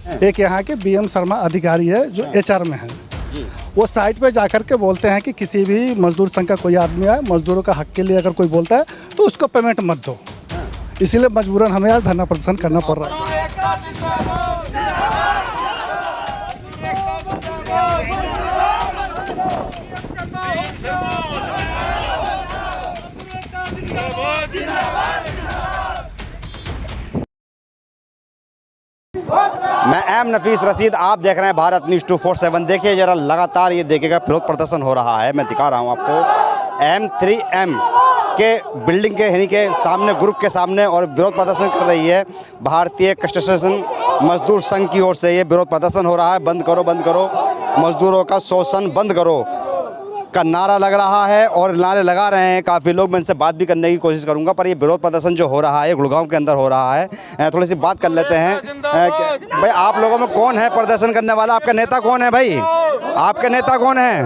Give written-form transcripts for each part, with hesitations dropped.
एक यहाँ के बीएम शर्मा अधिकारी है जो एचआर में है। वो साइट पे जाकर के बोलते हैं कि किसी भी मजदूर संघ का कोई आदमी आए, मजदूरों का हक के लिए अगर कोई बोलता है तो उसको पेमेंट मत दो। इसीलिए मजबूरन हमें आज धरना प्रदर्शन करना पड़ रहा है। मैं एम नफीस रशीद, आप देख रहे हैं भारत न्यूज़ 247। देखिए जरा, लगातार ये देखिएगा विरोध प्रदर्शन हो रहा है। मैं दिखा रहा हूँ आपको M3M के बिल्डिंग के यानी के सामने, ग्रुप के सामने, और विरोध प्रदर्शन कर रही है भारतीय कंस्ट्रक्शन मजदूर संघ की ओर से। ये विरोध प्रदर्शन हो रहा है, बंद करो बंद करो, मजदूरों का शोषण बंद करो का नारा लग रहा है और नारे लगा रहे हैं काफ़ी लोग। मैं इनसे बात भी करने की कोशिश करूंगा, पर ये विरोध प्रदर्शन जो हो रहा है गुड़गांव के अंदर हो रहा है। थोड़ी सी बात कर लेते हैं। भाई, आप लोगों में कौन है प्रदर्शन करने वाला? आपका नेता कौन है भाई? आपके नेता कौन है?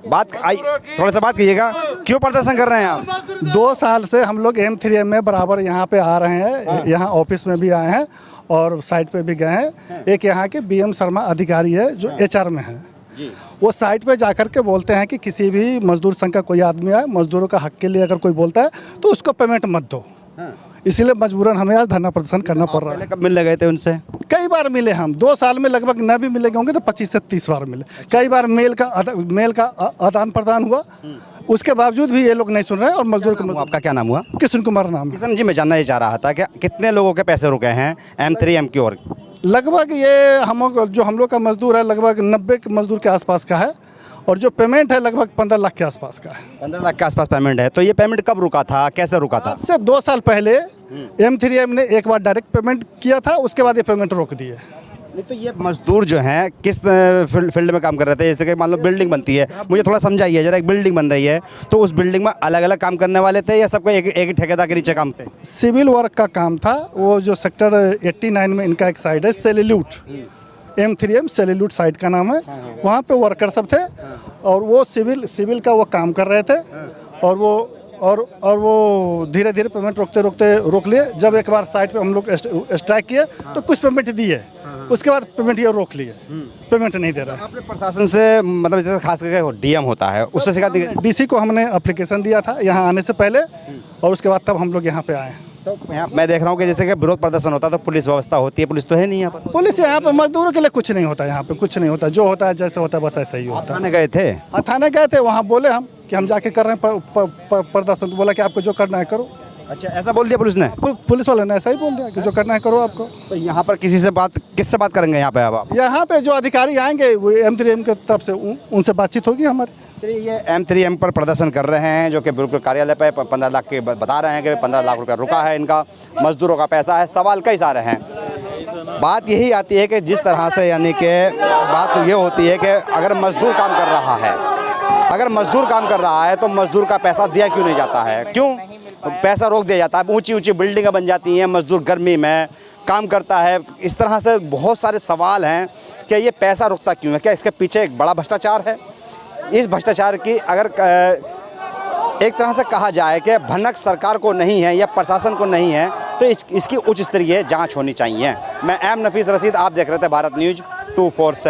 बात आई, थोड़ा सा बात कीजिएगा। क्यों प्रदर्शन कर रहे हैं आप? 2 साल से हम लोग M3M में बराबर यहाँ पे आ रहे हैं। यहाँ ऑफिस में भी आए हैं और साइट पे भी गए हैं। एक यहाँ के बीएम शर्मा अधिकारी है जो एचआर में है। वो साइट पे जाकर के बोलते हैं कि किसी भी मजदूर संघ का कोई आदमी आए, मजदूरों का हक के लिए अगर कोई बोलता है तो उसको पेमेंट मत दो। इसीलिए मजबूरन हमें आज धरना प्रदर्शन करना पड़ रहा है। कब मिलने गए थे उनसे? कई बार मिले हम, 2 साल में लगभग न भी मिले होंगे तो 25 से 30 बार मिले। कई बार मेल का आदान प्रदान हुआ, उसके बावजूद भी ये लोग नहीं सुन रहे हैं। और मजदूर का, आपका क्या नाम हुआ? कृष्ण कुमार नाम है। किशन जी, मैं जानना ये चाह रहा था कि कितने लोगों के पैसे रुके हैं M3M की ओर? लगभग ये हम लोग का मजदूर है लगभग 90 के मजदूर के आसपास का है, और जो पेमेंट है लगभग 15 लाख के आसपास का है। 15 लाख के आसपास पेमेंट है। तो ये पेमेंट कब रुका था, कैसे रुका था? से 2 साल पहले M3M ने एक बार डायरेक्ट पेमेंट किया था, उसके बाद ये पेमेंट रोक दिए। नहीं, तो ये मजदूर जो हैं किस फील्ड में काम कर रहे थे? जैसे कि मान लो बिल्डिंग बनती है, मुझे थोड़ा समझाइए जरा। एक बिल्डिंग बन रही है तो उस बिल्डिंग में अलग अलग काम करने वाले थे या सबको एक ही ठेकेदार के नीचे काम थे? सिविल वर्क का काम था। वो जो सेक्टर 89 में इनका एक साइड है सेल्यूट, M3M सेल्यूट साइड का नाम है। वहाँ पे वर्कर सब थे और वो सिविल का वो काम कर रहे थे। और वो धीरे धीरे पेमेंट रोकते रोक लिए। जब एक बार साइट पे हम लोग स्ट्राइक किए तो कुछ पेमेंट दिए, उसके बाद पेमेंट ये रोक लिए, पेमेंट नहीं दे रहा। आपने प्रशासन से, मतलब जैसे खास करके डीएम होता है, उससे शिकायत दी? डीसी को हमने एप्लीकेशन दिया था यहाँ आने से पहले, और उसके बाद तब हम लोग यहाँ पे आए। तो यहाँ मैं देख रहा हूँ कि जैसे कि विरोध प्रदर्शन होता है तो पुलिस व्यवस्था होती है, पुलिस तो है नहीं यहाँ पर? पुलिस यहाँ पे मजदूरों के लिए कुछ नहीं होता, यहाँ पे कुछ नहीं होता। जो होता है जैसे होता है बस ऐसा ही होता है। थाने गए थे? हाँ, थाने गए थे। वहाँ बोले हम कि हम जाके कर रहे हैं प्रदर्शन, तो बोला कि आपको जो करना है करो। अच्छा, ऐसा बोल दिया पुलिस ने? पुलिस वाले ने ऐसा ही बोल दिया कि जो करना है करो आपको। तो यहाँ पर किससे बात करेंगे यहाँ पे अब आप? यहाँ पे जो अधिकारी आएंगे वो M3M की तरफ से उनसे बातचीत होगी हमारी। चलिए, ये M3M पर प्रदर्शन कर रहे हैं जो कि बिल्कुल कार्यालय पे 15 लाख के बता रहे हैं कि 15 लाख रुपया रुका है इनका, मजदूरों का पैसा है। सवाल कई सारे हैं। बात यही आती है कि जिस तरह से, यानी कि बात तो ये होती है कि अगर मजदूर काम कर रहा है तो मजदूर का पैसा दिया क्यों नहीं जाता है? क्यों पैसा रोक दिया जाता है? ऊंची ऊंची बिल्डिंगें बन जाती हैं, मजदूर गर्मी में काम करता है। इस तरह से बहुत सारे सवाल हैं कि ये पैसा रुकता क्यों है? क्या इसके पीछे एक बड़ा भ्रष्टाचार है? इस भ्रष्टाचार की अगर एक तरह से कहा जाए कि भनक सरकार को नहीं है या प्रशासन को नहीं है, तो इसकी उच्च स्तरीय जांच होनी चाहिए। मैं एम नफीस रशीद, आप देख रहे थे भारत न्यूज़ 247।